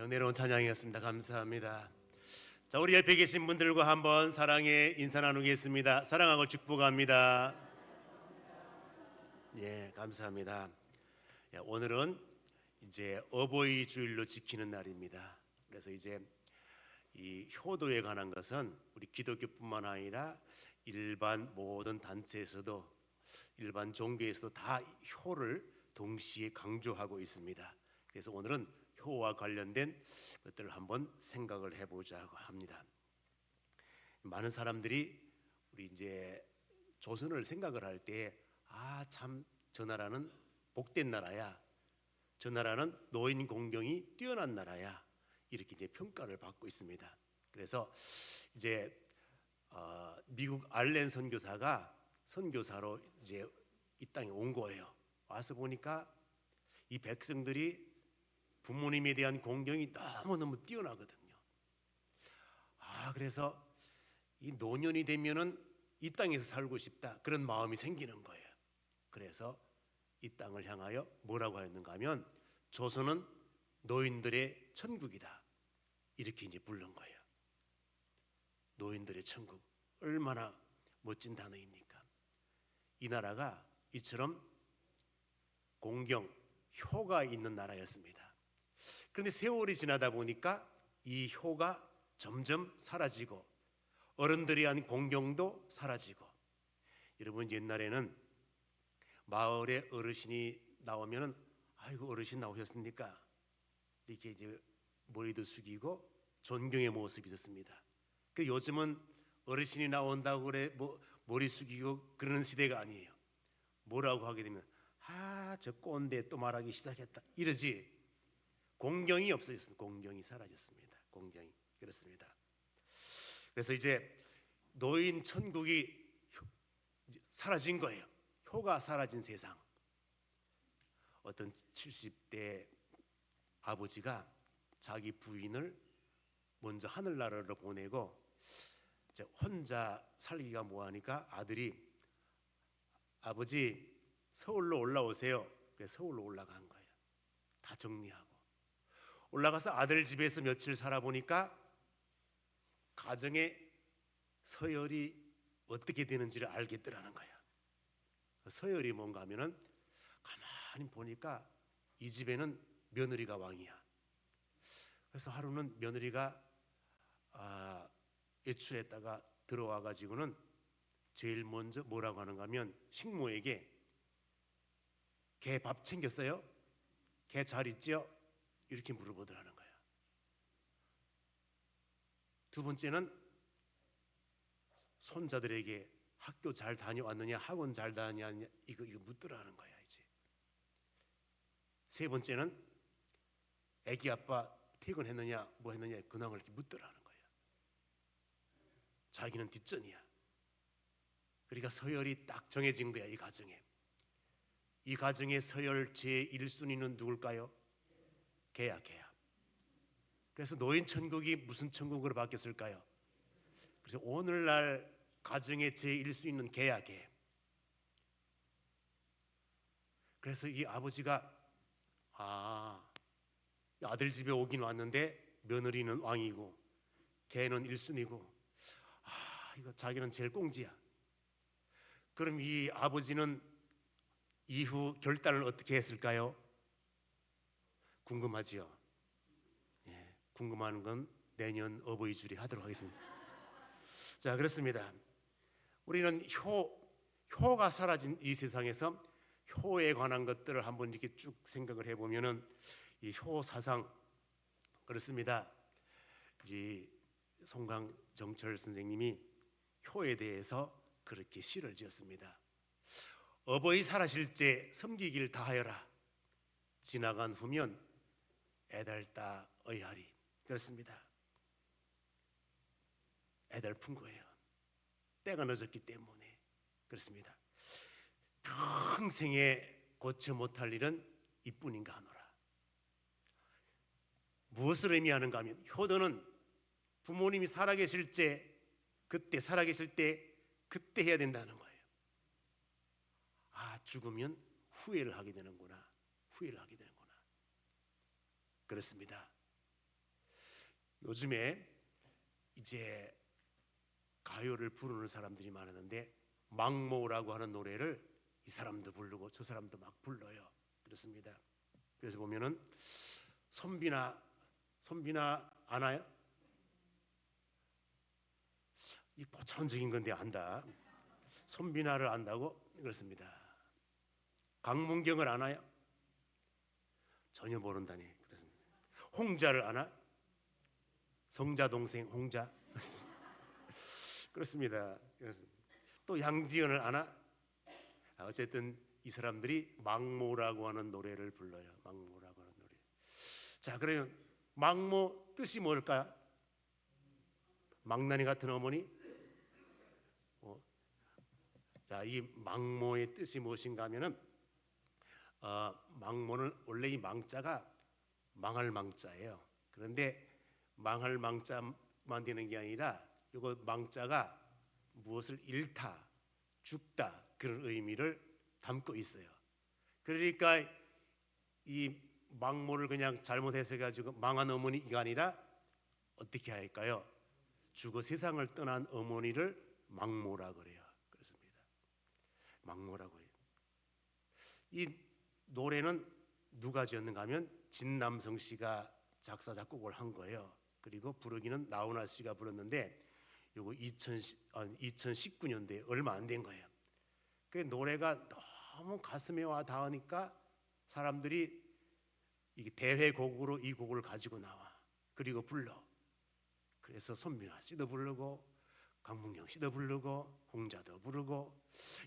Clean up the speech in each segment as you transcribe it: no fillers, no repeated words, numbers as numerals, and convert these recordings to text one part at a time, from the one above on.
은혜로운 찬양이었습니다. 감사합니다. 자, 우리 옆에 계신 분들과 한번 사랑의 인사 나누겠습니다. 사랑하고 축복합니다. 예, 감사합니다. 오늘은 이제 어버이 주일로 지키는 날입니다. 그래서 이제 이 효도에 관한 것은 우리 기독교뿐만 아니라 일반 모든 단체에서도, 일반 종교에서도 다 효를 동시에 강조하고 있습니다. 그래서 오늘은 효와 관련된 것들을 한번 생각을 해보자고 합니다. 많은 사람들이 우리 이제 조선을 생각을 할 때, 참 저 나라는 복된 나라야, 저 나라는 노인 공경이 뛰어난 나라야, 이렇게 이제 평가를 받고 있습니다. 그래서 이제 미국 알렌 선교사가 선교사로 이제 이 땅에 온 거예요. 와서 보니까 이 백성들이 부모님에 대한 공경이 너무너무 뛰어나거든요. 그래서 이 노년이 되면은 이 땅에서 살고 싶다, 그런 마음이 생기는 거예요. 그래서 이 땅을 향하여 뭐라고 하였는가 하면, 조선은 노인들의 천국이다, 이렇게 이제 부른 거예요. 노인들의 천국, 얼마나 멋진 단어입니까? 이 나라가 이처럼 공경, 효가 있는 나라였습니다. 그런데 세월이 지나다 보니까 이 효가 점점 사라지고 어른들에 대한 공경도 사라지고, 여러분 옛날에는 마을에 어르신이 나오면은 아이고 어르신 나오셨습니까? 이렇게 이제 머리도 숙이고 존경의 모습이 있었습니다. 그 요즘은 어르신이 나온다고 그래 뭐 머리 숙이고 그러는 시대가 아니에요. 뭐라고 하게 되면 저 꼰대 또 말하기 시작했다, 이러지. 공경이 없어졌습니다. 공경이 사라졌습니다. 공경이. 그렇습니다. 그래서 이제 노인 천국이 사라진 거예요. 효가 사라진 세상. 어떤 70대 아버지가 자기 부인을 먼저 하늘나라로 보내고 이제 혼자 살기가 뭐하니까 아들이 아버지 서울로 올라오세요. 그래서 서울로 올라간 거예요. 다 정리하고 올라가서 아들 집에서 며칠 살아보니까 가정의 서열이 어떻게 되는지를 알겠더라는 거야. 서열이 뭔가 하면은 가만히 보니까 이 집에는 며느리가 왕이야. 그래서 하루는 며느리가 외출했다가 들어와 가지고는 제일 먼저 뭐라고 하는가 하면 식모에게 개 밥 챙겼어요? 개 잘 있죠? 이렇게 물어보더라는 거야. 두 번째는 손자들에게 학교 잘 다녀왔느냐, 학원 잘 다녀왔느냐, 이거 묻더라는 거야. 이제 세 번째는 애기 아빠 퇴근했느냐, 뭐 했느냐, 근황을 이렇게 묻더라는 거야. 자기는 뒷전이야. 그러니까 서열이 딱 정해진 거야. 이 가정에. 이 가정의 서열 제1순위는 누굴까요? 개야. 그래서 노인 천국이 무슨 천국으로 바뀌었을까요? 그래서 오늘날 가정의 제1순위는 개야. 그래서 이 아버지가 아들 집에 오긴 왔는데 며느리는 왕이고 개는 1순위고 이거 자기는 제일 꽁지야. 그럼 이 아버지는 이후 결단을 어떻게 했을까요? 궁금하지요? 예, 궁금한 건 내년 어버이 주일에 하도록 하겠습니다. 자, 그렇습니다. 우리는 효가 사라진 이 세상에서 효에 관한 것들을 한번 이렇게 쭉 생각을 해보면은 이 효 사상, 그렇습니다. 이 송강정철 선생님이 효에 대해서 그렇게 시를 지었습니다. 어버이 살아실 때 섬기길 다하여라. 지나간 후면 애달다 의하리. 그렇습니다. 애달픈 거예요. 때가 늦었기 때문에. 그렇습니다. 평생에 고쳐 못할 일은 이뿐인가 하노라. 무엇을 의미하는가 하면, 효도는 부모님이 살아계실 때, 그때 살아계실 때 그때 해야 된다는 거예요. 죽으면 후회를 하게 되는구나. 그렇습니다. 요즘에 이제 가요를 부르는 사람들이 많았는데 망모라고 하는 노래를 이 사람도 부르고 저 사람도 막 불러요. 그렇습니다. 그래서 보면은 손비나 아나요? 이 보편적인 건데 안다. 손비나를 안다고? 그렇습니다. 강문경을 아나요? 전혀 모른다니. 그렇습니다. 홍자를 아나? 성자 동생 홍자? 그렇습니다. 또 양지연을 아나? 어쨌든 이 사람들이 망모라고 하는 노래를 불러요. 망모라고 하는 노래. 자, 그러면 망모 뜻이 뭘까요? 망나니 같은 어머니? 자, 이 망모의 뜻이 무엇인가 하면은 망모는 원래 이 망자가 망할 망자예요. 그런데 망할 망자만 되는 게 아니라 이거 망자가 무엇을 잃다, 죽다 그런 의미를 담고 있어요. 그러니까 이 망모를 그냥 잘못 해석해가지고 망한 어머니가 아니라 어떻게 할까요? 죽어 세상을 떠난 어머니를 망모라 그래요. 그렇습니다. 망모라고 해요. 이 노래는 누가 지었는가 하면 진남성 씨가 작사 작곡을 한 거예요. 그리고 부르기는 나훈아 씨가 불렀는데 요거 2019년도에 얼마 안 된 거예요. 그 노래가 너무 가슴에 와 닿으니까 사람들이 이게 대회곡으로 이 곡을 가지고 나와. 그리고 불러. 그래서 손민아 씨도 부르고 강문경 씨도 부르고 홍자도 부르고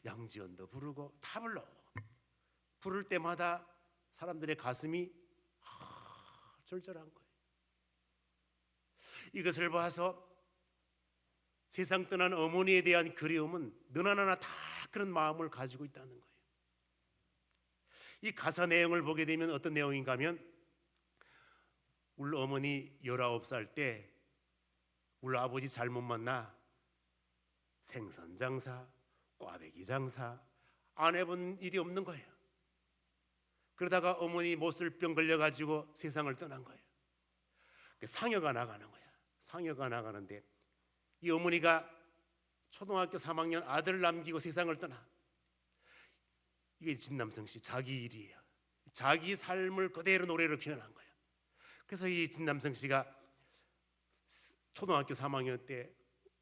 양지연도 부르고 다 불러. 부를 때마다 사람들의 가슴이 절절한 거예요. 이것을 봐서 세상 떠난 어머니에 대한 그리움은 너나 나나 다 그런 마음을 가지고 있다는 거예요. 이 가사 내용을 보게 되면 어떤 내용인가 하면 우리 어머니 19살 때 우리 아버지 잘못 만나 생선 장사, 꽈배기 장사 안 해본 일이 없는 거예요. 그러다가 어머니 못쓸병 걸려가지고 세상을 떠난 거예요. 상여가 나가는 거야. 상여가 나가는데 이 어머니가 초등학교 3학년 아들을 남기고 세상을 떠나. 이게 진남성 씨 자기 일이에요. 자기 삶을 그대로 노래로 표현한 거예요. 그래서 이 진남성 씨가 초등학교 3학년 때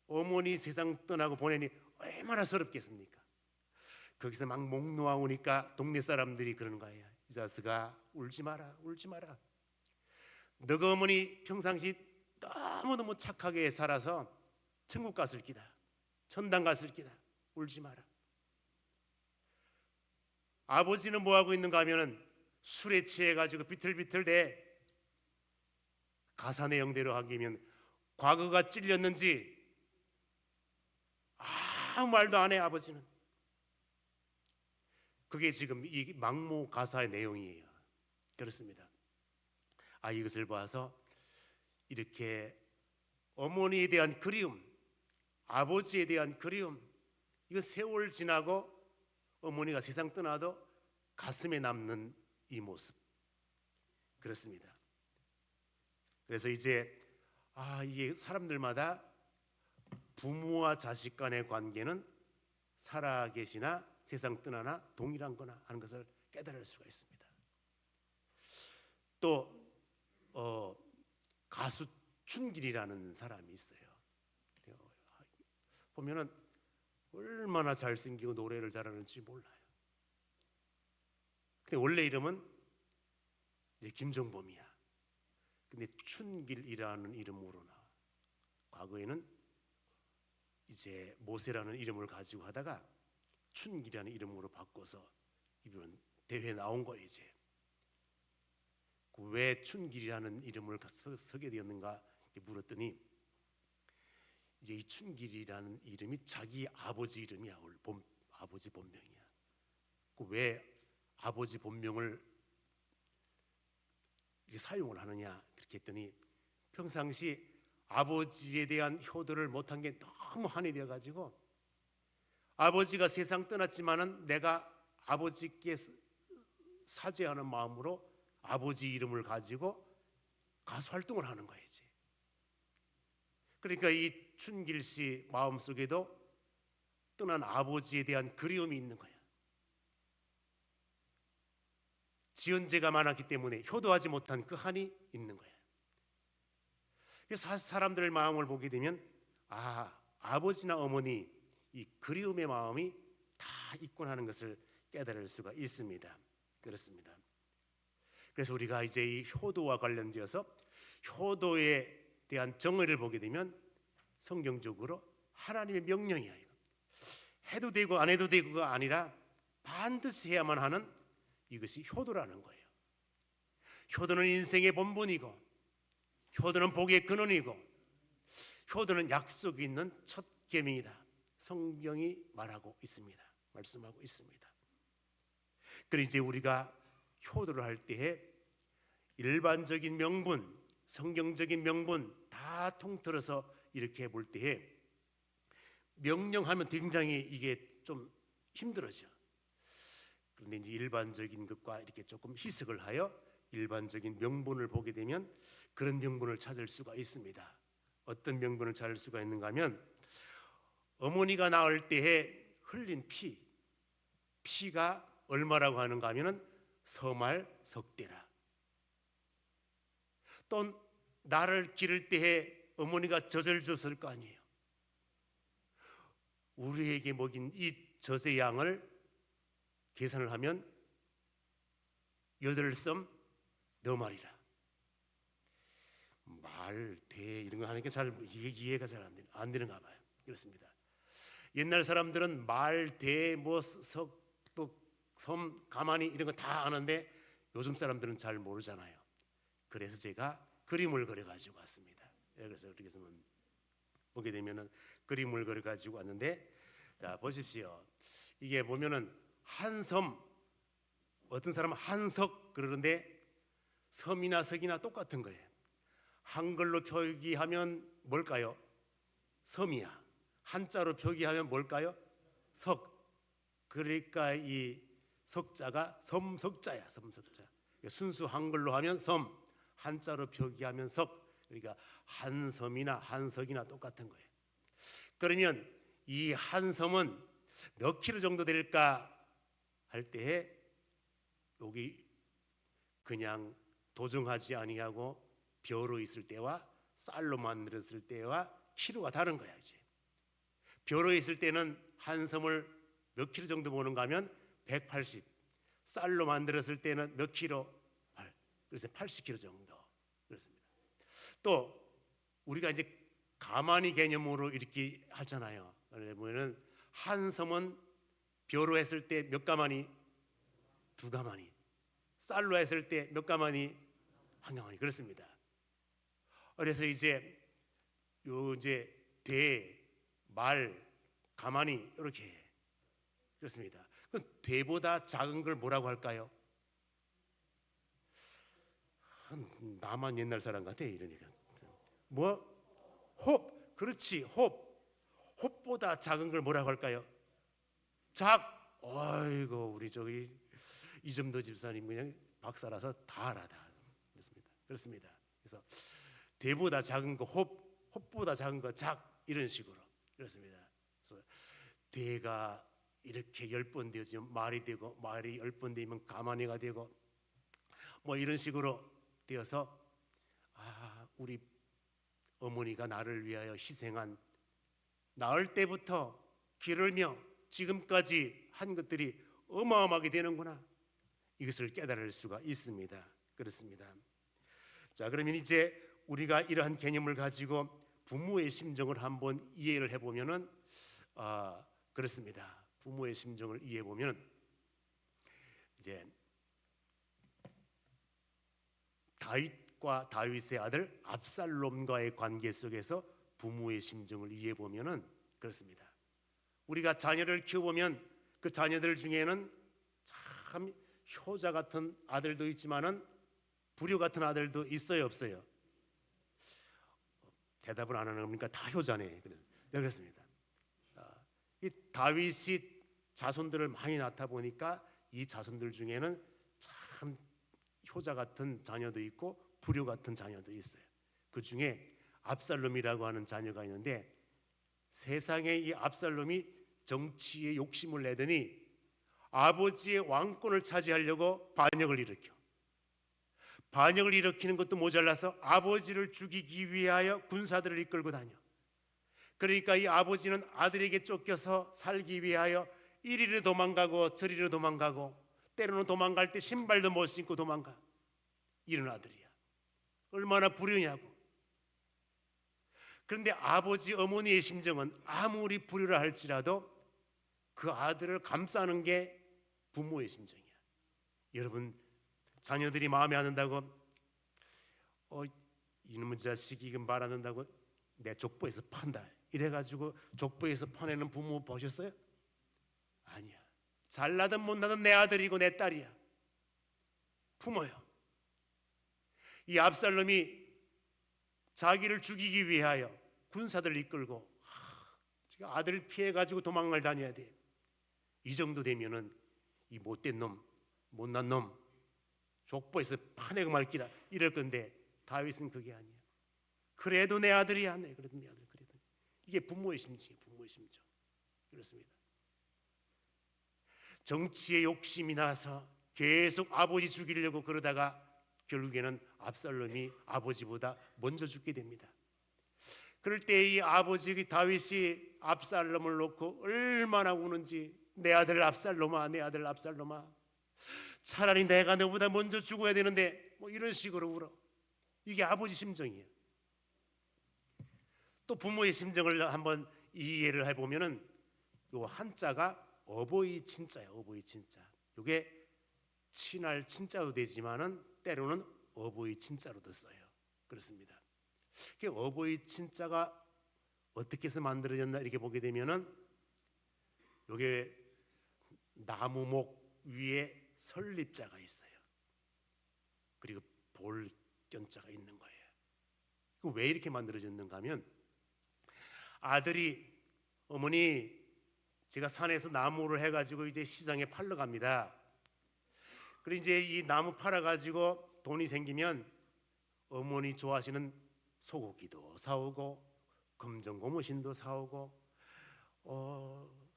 어머니 세상 떠나고 보내니 얼마나 서럽겠습니까? 거기서 막 목 놓아오니까 동네 사람들이 그러는 거예요. 이 자식아 울지 마라, 울지 마라. 너가 어머니 평상시 너무너무 착하게 살아서 천국 갔을 기다, 천당 갔을 기다. 울지 마라. 아버지는 뭐 하고 있는가 하면은 술에 취해가지고 비틀비틀대. 가사 내용대로 하기면 과거가 찔렸는지 아무 말도 안 해. 아버지는. 그게 지금 이 망모 가사의 내용이에요. 그렇습니다. 이것을 봐서 이렇게 어머니에 대한 그리움, 아버지에 대한 그리움, 이거 세월 지나고 어머니가 세상 떠나도 가슴에 남는 이 모습. 그렇습니다. 그래서 이제 이게 사람들마다 부모와 자식 간의 관계는 살아계시나 세상 떠나나 동일한 거나 하는 것을 깨달을 수가 있습니다. 또 가수 춘길이라는 사람이 있어요. 보면은 얼마나 잘생기고 노래를 잘하는지 몰라요. 근데 원래 이름은 이제 김정범이야. 근데 춘길이라는 이름으로 나와. 과거에는 이제 모세라는 이름을 가지고 하다가 춘길이라는 이름으로 바꿔서 이번 대회에 나온 거예요. 이제 왜 춘길이라는 이름을 서게 되었는가 물었더니 이제 이 춘길이라는 이름이 자기 아버지 이름이야. 아버지 본명이야. 왜 아버지 본명을 이렇게 사용을 하느냐 그렇게 했더니 평상시 아버지에 대한 효도를 못한 게 너무 한이 되어가지고 아버지가 세상 떠났지만은 내가 아버지께 사죄하는 마음으로 아버지 이름을 가지고 가수 활동을 하는 거예요. 그러니까 이 춘길 씨 마음속에도 떠난 아버지에 대한 그리움이 있는 거야. 지은 죄가 많았기 때문에 효도하지 못한 그 한이 있는 거야. 그래서 사람들의 마음을 보게 되면 아버지나 어머니 이 그리움의 마음이 다 있군 하는 것을 깨달을 수가 있습니다. 그렇습니다. 그래서 우리가 이제 이 효도와 관련되어서 효도에 대한 정의를 보게 되면 성경적으로 하나님의 명령이야. 해도 되고 안 해도 되고가 아니라 반드시 해야만 하는 이것이 효도라는 거예요. 효도는 인생의 본분이고, 효도는 복의 근원이고, 효도는 약속이 있는 첫 계명이다. 성경이 말하고 있습니다. 말씀하고 있습니다. 그래서 이제 우리가 효도를 할 때에 일반적인 명분, 성경적인 명분 다 통틀어서 이렇게 볼 때에 명령하면 굉장히 이게 좀 힘들어져. 그런데 이제 일반적인 것과 이렇게 조금 희석을 하여 일반적인 명분을 보게 되면 그런 명분을 찾을 수가 있습니다. 어떤 명분을 찾을 수가 있는가 하면 어머니가 낳을 때에 흘린 피가 얼마라고 하는가 하면은 서말 석대라. 또 나를 기를 때에 어머니가 젖을 줬을 거 아니에요. 우리에게 먹인 이 젖의 양을 계산을 하면 8섬 너말이라. 말, 대 이런 거 하는 게 잘 이해가 잘 안 되는가 봐요. 그렇습니다. 옛날 사람들은 말, 대, 석, 또 섬, 가마니 이런 거 다 아는데 요즘 사람들은 잘 모르잖아요. 그래서 제가 그림을 그려가지고 왔습니다. 그래서 이렇게 해서 보게 되면은 그림을 그려가지고 왔는데, 자 보십시오. 이게 보면은 한 섬, 어떤 사람은 한석 그러는데 섬이나 석이나 똑같은 거예요. 한글로 표기하면 뭘까요? 섬이야. 한자로 표기하면 뭘까요? 석. 그러니까 이 석자가 섬석자야. 섬석자. 순수 한글로 하면 섬, 한자로 표기하면 석. 그러니까 한 섬이나 한 석이나 똑같은 거예요. 그러면 이 한 섬은 몇 킬로 정도 될까 할 때에 여기 그냥 도정하지 아니하고 벼로 있을 때와 쌀로 만들었을 때와 키로가 다른 거야. 이제 벼로 있을 때는 한 섬을 몇 킬로 정도 보는가 하면 180, 쌀로 만들었을 때는 몇 킬로? 그래서 80킬로 정도. 그렇습니다. 또 우리가 이제 가마니 개념으로 이렇게 하잖아요. 그러면은 한 섬은 벼로 했을 때 몇 가마니? 2가마니. 쌀로 했을 때 몇 가마니? 1가마니. 그렇습니다. 그래서 이제 대, 말, 가마니 이렇게 해. 그렇습니다. 그 대보다 작은 걸 뭐라고 할까요? 나만 옛날 사람 같아 이러니까. 뭐? 홉. 그렇지. 홉보다 작은 걸 뭐라고 할까요? 아이고 우리 저기 이점도 집사님 그냥 박사라서 다 알아 다. 그렇습니다. 그래서 대보다 작은 거 홉보다 작은 거 이런 식으로. 그렇습니다. 그래서 대가 이렇게 10번 되어지면 말이 되고, 말이 10번 되면 가마니가 되고, 뭐 이런 식으로 되어서 우리 어머니가 나를 위하여 희생한, 낳을 때부터 기르며 지금까지 한 것들이 어마어마하게 되는구나, 이것을 깨달을 수가 있습니다. 그렇습니다. 자, 그러면 이제 우리가 이러한 개념을 가지고 부모의 심정을 한번 이해를 해보면은 그렇습니다. 부모의 심정을 이해해보면 이제 다윗의 아들 압살롬과의 관계 속에서 부모의 심정을 이해해보면은 그렇습니다. 우리가 자녀를 키워보면 그 자녀들 중에는 참 효자 같은 아들도 있지만은 불효 같은 아들도 있어요, 없어요? 대답을 안 하는 겁니까? 다 효자네. 그렇습니다. 이 다윗이 자손들을 많이 낳다 보니까 이 자손들 중에는 참 효자 같은 자녀도 있고 불효 같은 자녀도 있어요. 그 중에 압살롬이라고 하는 자녀가 있는데 세상에 이 압살롬이 정치에 욕심을 내더니 아버지의 왕권을 차지하려고 반역을 일으키는 것도 모자라서 아버지를 죽이기 위하여 군사들을 이끌고 다녀. 그러니까 이 아버지는 아들에게 쫓겨서 살기 위하여 이리로 도망가고 저리로 도망가고 때로는 도망갈 때 신발도 못 신고 도망가. 이런 아들이야. 얼마나 불효냐고. 그런데 아버지 어머니의 심정은 아무리 불효라 할지라도 그 아들을 감싸는 게 부모의 심정이야. 여러분, 자녀들이 마음에 안 든다고 이놈의 자식이 이건 말 안 된다고 내 족보에서 판다 이래가지고 족보에서 파내는 부모 보셨어요? 아니야. 잘나든 못나든 내 아들이고 내 딸이야. 부모요. 이 압살롬이 자기를 죽이기 위하여 군사들을 이끌고 지금 아들을 피해가지고 도망을 다녀야 돼. 이 정도 되면은 이 못된 놈, 못난 놈 족보에서 파내고 말기라 이럴 건데 다윗은 그게 아니야. 그래도 내 아들이야. 네, 그래도 내 아들. 그래도 이게 부모의 심정이에요. 부모의 심정. 그렇습니다. 정치에 욕심이 나서 계속 아버지 죽이려고 그러다가 결국에는 압살롬이 아버지보다 먼저 죽게 됩니다. 그럴 때 이 아버지 다윗이 압살롬을 놓고 얼마나 우는지, 내 아들 압살롬아, 내 아들 압살롬아, 차라리 내가 너보다 먼저 죽어야 되는데 뭐 이런 식으로 울어. 이게 아버지 심정이에요. 또 부모의 심정을 한번 이해를 해보면은 요 한자가 어버이 친자예요. 어버이 친자. 이게 친할 친자도 되지만은 때로는 어버이 친자로도 써요. 그렇습니다. 어버이 친자가 어떻게 해서 만들어졌나 이렇게 보게 되면은 요게 나무목 위에 설립자가 있어요. 그리고 볼견자가 있는 거예요. 왜 이렇게 만들어졌는가 하면 아들이 어머니 제가 산에서 나무를 해가지고 이제 시장에 팔러 갑니다. 그리고 이제 이 나무 팔아가지고 돈이 생기면 어머니 좋아하시는 소고기도 사오고 검정고무신도 사오고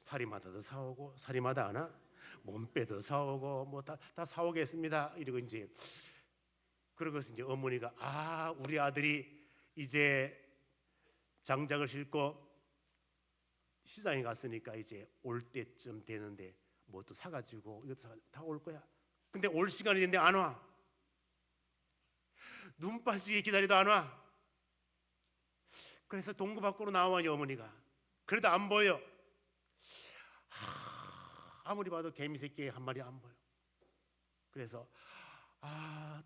사리마다도 사오고 사리마다 하나 몸빼도 사오고 뭐 다 사오겠습니다. 이러고 이제 그러고서 이제 어머니가 우리 아들이 이제 장작을 싣고 시장에 갔으니까 이제 올 때쯤 되는데 뭐 또 사가지고 이것도 다 올 거야. 근데 올 시간이 됐는데 안 와. 눈 빠지게 기다리도 안 와. 그래서 동구 밖으로 나와니 어머니가. 그래도 안 보여. 아무리 봐도 개미 새끼 한 마리 안 보여. 그래서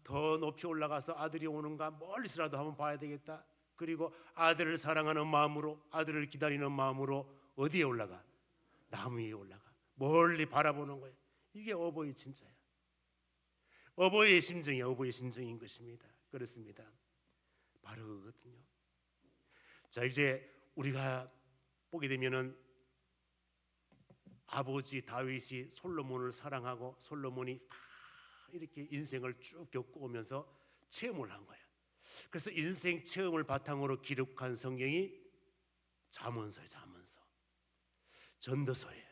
더 높이 올라가서 아들이 오는가 멀리서라도 한번 봐야 되겠다. 그리고 아들을 사랑하는 마음으로, 아들을 기다리는 마음으로 어디에 올라가? 나무 위에 올라가. 멀리 바라보는 거예요. 이게 어버이 진짜야. 어버이의 심정이 어버이의 심정인 것입니다. 그렇습니다. 바로 그거거든요. 자, 이제 우리가 보게 되면은 아버지 다윗이 솔로몬을 사랑하고 솔로몬이 다 이렇게 인생을 쭉 겪고 오면서 체험을 한 거야. 그래서 인생 체험을 바탕으로 기록한 성경이 잠언서예요. 잠언서, 전도서예요.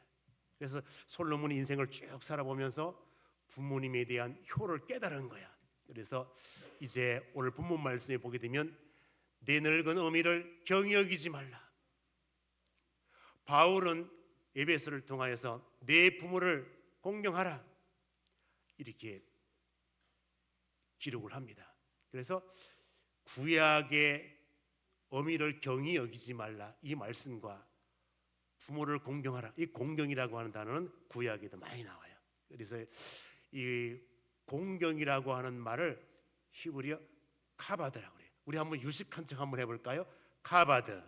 그래서 솔로몬이 인생을 쭉 살아보면서 부모님에 대한 효를 깨달은 거야. 그래서 이제 오늘 본문 말씀에 보게 되면 내 늙은 어미를 경히 여기지 말라. 바울은 에베소를 통하여서 내 부모를 공경하라 이렇게 기록을 합니다. 그래서 구약의 어미를 경히 여기지 말라 이 말씀과 부모를 공경하라 이 공경이라고 하는 단어는 구약에도 많이 나와요. 그래서 이 공경이라고 하는 말을 히브리어 카바드라고 그래요. 우리 한번 유식한 척 한번 해볼까요? 카바드.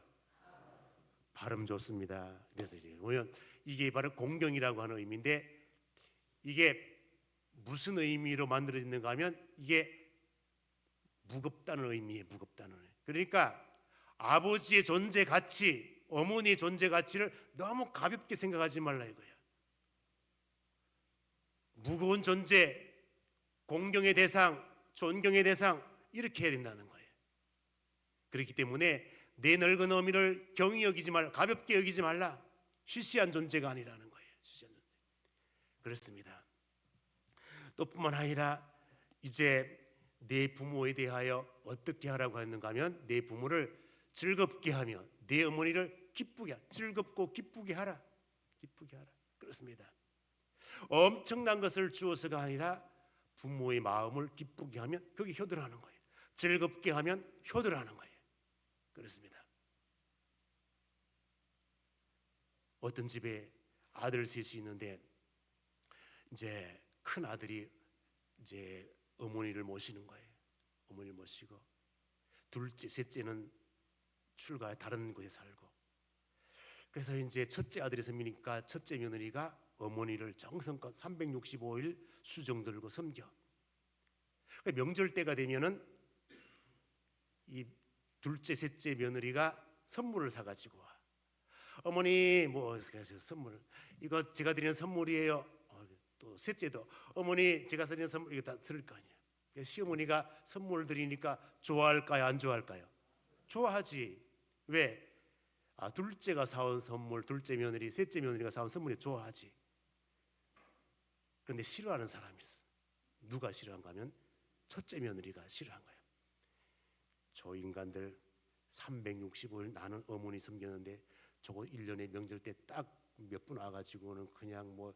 발음 좋습니다. 그래서 이게 바로 공경이라고 하는 의미인데 이게 무슨 의미로 만들어졌는가 하면 이게 무겁다는 의미예요. 무겁다는 의미. 그러니까 아버지의 존재 가치, 어머니의 존재 가치를 너무 가볍게 생각하지 말라 이거예요. 무거운 존재, 공경의 대상, 존경의 대상 이렇게 해야 된다는 거예요. 그렇기 때문에 내 늙은 어미를 경히 여기지 말라, 가볍게 여기지 말라. 시시한 존재가 아니라는 거예요. 시시한 존재. 그렇습니다. 또 뿐만 아니라 이제 내 부모에 대하여 어떻게 하라고 했는가 하면 내 부모를 즐겁게 하며 내 어머니를 기쁘게 하라. 즐겁고 기쁘게 하라. 기쁘게 하라. 그렇습니다. 엄청난 것을 주어서가 아니라 부모의 마음을 기쁘게 하면 그게 효도라는 거예요. 즐겁게 하면 효도라는 거예요. 그렇습니다. 어떤 집에 아들 셋이 있는데 이제 큰 아들이 이제 어머니를 모시는 거예요. 어머니를 모시고 둘째, 셋째는 출가해 다른 곳에 살고. 그래서 이제 첫째 아들이 생기니까 첫째 며느리가 어머니를 정성껏 365일 수정 들고 섬겨. 명절 때가 되면은 이 둘째, 셋째 며느리가 선물을 사가지고 와. 어머니 뭐 선물 이거 제가 드리는 선물이에요. 또 셋째도 어머니 제가 드리는 선물 이거 다 들을 거 아니야. 시어머니가 선물을 드리니까 좋아할까요? 안 좋아할까요? 좋아하지. 왜? 둘째가 사온 선물, 둘째 며느리, 셋째 며느리가 사온 선물이 좋아하지. 그런데 싫어하는 사람이 있어. 누가 싫어한가 하면 첫째 며느리가 싫어한 거야. 저 인간들 365일 나는 어머니 섬겼는데 저거 1년에 명절 때 딱 몇 분 와가지고는 그냥 뭐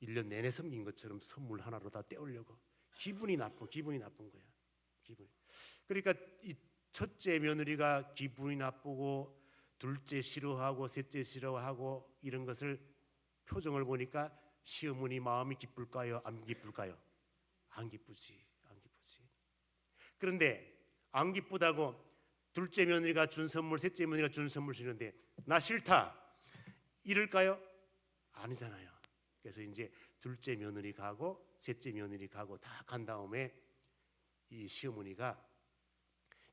1년 내내 섬긴 것처럼 선물 하나로 다 떼우려고. 기분이 나쁜 거야. 기분이. 그러니까 이 첫째 며느리가 기분이 나쁘고 둘째 싫어하고 셋째 싫어하고 이런 것을 표정을 보니까 시어머니 마음이 기쁠까요? 안 기쁠까요? 안 기쁘지. 그런데 안 기쁘다고 둘째 며느리가 준 선물, 셋째 며느리가 준 선물 주는데 나 싫다 이럴까요? 아니잖아요. 그래서 이제 둘째 며느리 가고 셋째 며느리 가고 다 간 다음에 이 시어머니가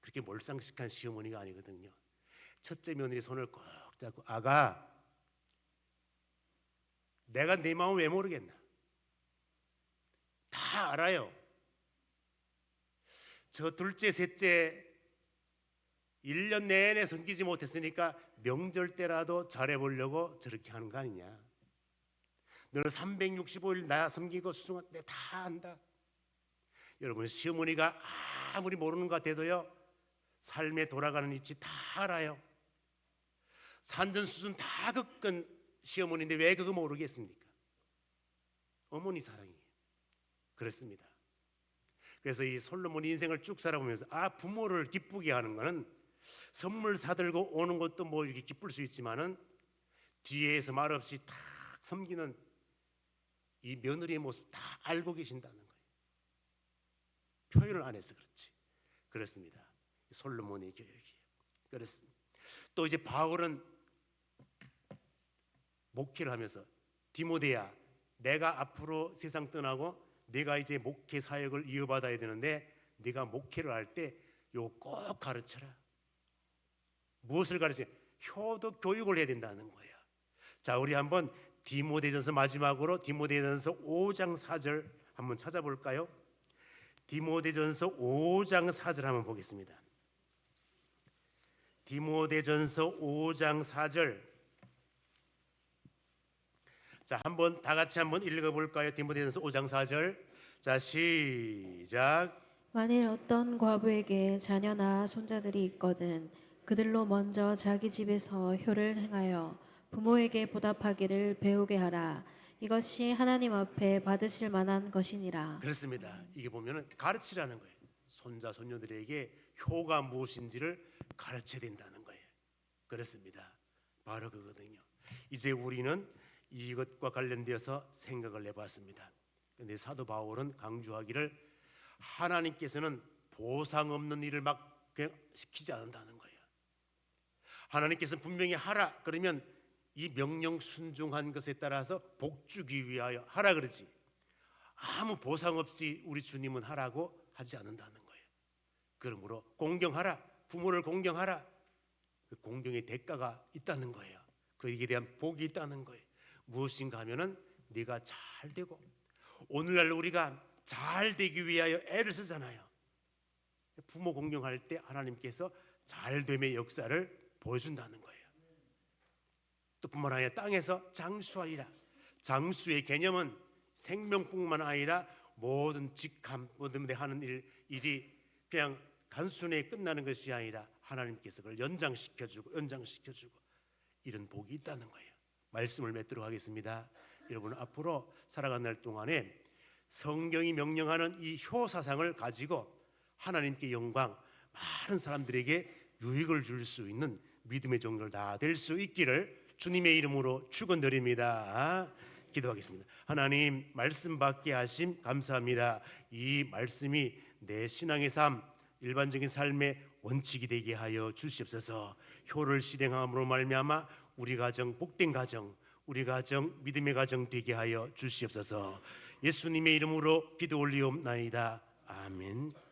그렇게 몰상식한 시어머니가 아니거든요. 첫째 며느리 손을 꼭 잡고 아가 내가 네 마음 왜 모르겠나? 다 알아요. 저 둘째 셋째 1년 내내 섬기지 못했으니까 명절 때라도 잘해보려고 저렇게 하는 거 아니냐. 너는 365일 나 섬기고 수중한 내 다 안다. 여러분 시어머니가 아무리 모르는 것 같아도요 삶에 돌아가는 이치 다 알아요. 산전수전 다 겪은 시어머니인데 왜 그거 모르겠습니까? 어머니 사랑이에요. 그렇습니다. 그래서 이 솔로몬 인생을 쭉 살아보면서 부모를 기쁘게 하는 거는 선물 사들고 오는 것도 뭐 이렇게 기쁠 수 있지만은 뒤에서 말없이 딱 섬기는 이 며느리의 모습 다 알고 계신다는 거예요. 표현을 안 해서 그렇지. 그렇습니다. 솔로몬의 교육이에요. 그렇습니다. 또 이제 바울은 목회를 하면서 디모데야 내가 앞으로 세상 떠나고 내가 이제 목회 사역을 이어받아야 되는데 네가 목회를 할 때 요거 꼭 가르쳐라. 무엇을 가르쳐? 효도 교육을 해야 된다는 거예요. 자, 우리 한번 디모데전서 마지막으로 디모데전서 5장 4절 한번 찾아볼까요? 디모데전서 5장 4절 한번 보겠습니다. 디모데전서 5장 4절. 자, 한번 다 같이 한번 읽어볼까요? 디모데전서 5장 4절. 자, 시작. 만일 어떤 과부에게 자녀나 손자들이 있거든 그들로 먼저 자기 집에서 효를 행하여 부모에게 보답하기를 배우게 하라. 이것이 하나님 앞에 받으실 만한 것이니라. 그렇습니다. 이게 보면은 가르치라는 거예요. 손자 손녀들에게 효가 무엇인지를 가르쳐야 된다는 거예요. 그렇습니다. 바로 그거든요. 이제 우리는 이것과 관련되어서 생각을 해봤습니다. 그런데 사도 바울은 강조하기를 하나님께서는 보상 없는 일을 막 그냥 시키지 않는다는 거예요. 하나님께서는 분명히 하라 그러면 이 명령 순종한 것에 따라서 복 주기 위하여 하라 그러지 아무 보상 없이 우리 주님은 하라고 하지 않는다는 거예요. 그러므로 공경하라, 부모를 공경하라. 그 공경의 대가가 있다는 거예요. 그에게 대한 복이 있다는 거예요. 무엇인가 하면은 네가 잘 되고 오늘날 우리가 잘 되기 위하여 애를 쓰잖아요. 부모 공경할 때 하나님께서 잘됨의 역사를 보여준다는 거예요. 또 뿐만 아니라 땅에서 장수하리라. 장수의 개념은 생명뿐만 아니라 모든 직함, 모든 데 하는 일이 그냥 단순히 끝나는 것이 아니라 하나님께서 그걸 연장시켜주고 이런 복이 있다는 거예요. 말씀을 맺도록 하겠습니다. 여러분, 앞으로 살아가는 날 동안에 성경이 명령하는 이 효 사상을 가지고 하나님께 영광, 많은 사람들에게 유익을 줄 수 있는 믿음의 종들 다 될 수 있기를 주님의 이름으로 축원드립니다. 기도하겠습니다. 하나님, 말씀 받게 하심 감사합니다. 이 말씀이 내 신앙의 삶, 일반적인 삶의 원칙이 되게 하여 주시옵소서. 효를 실행함으로 말미암아 우리 가정 복된 가정, 우리 가정 믿음의 가정 되게 하여 주시옵소서. 예수님의 이름으로 기도 올리옵나이다. 아멘.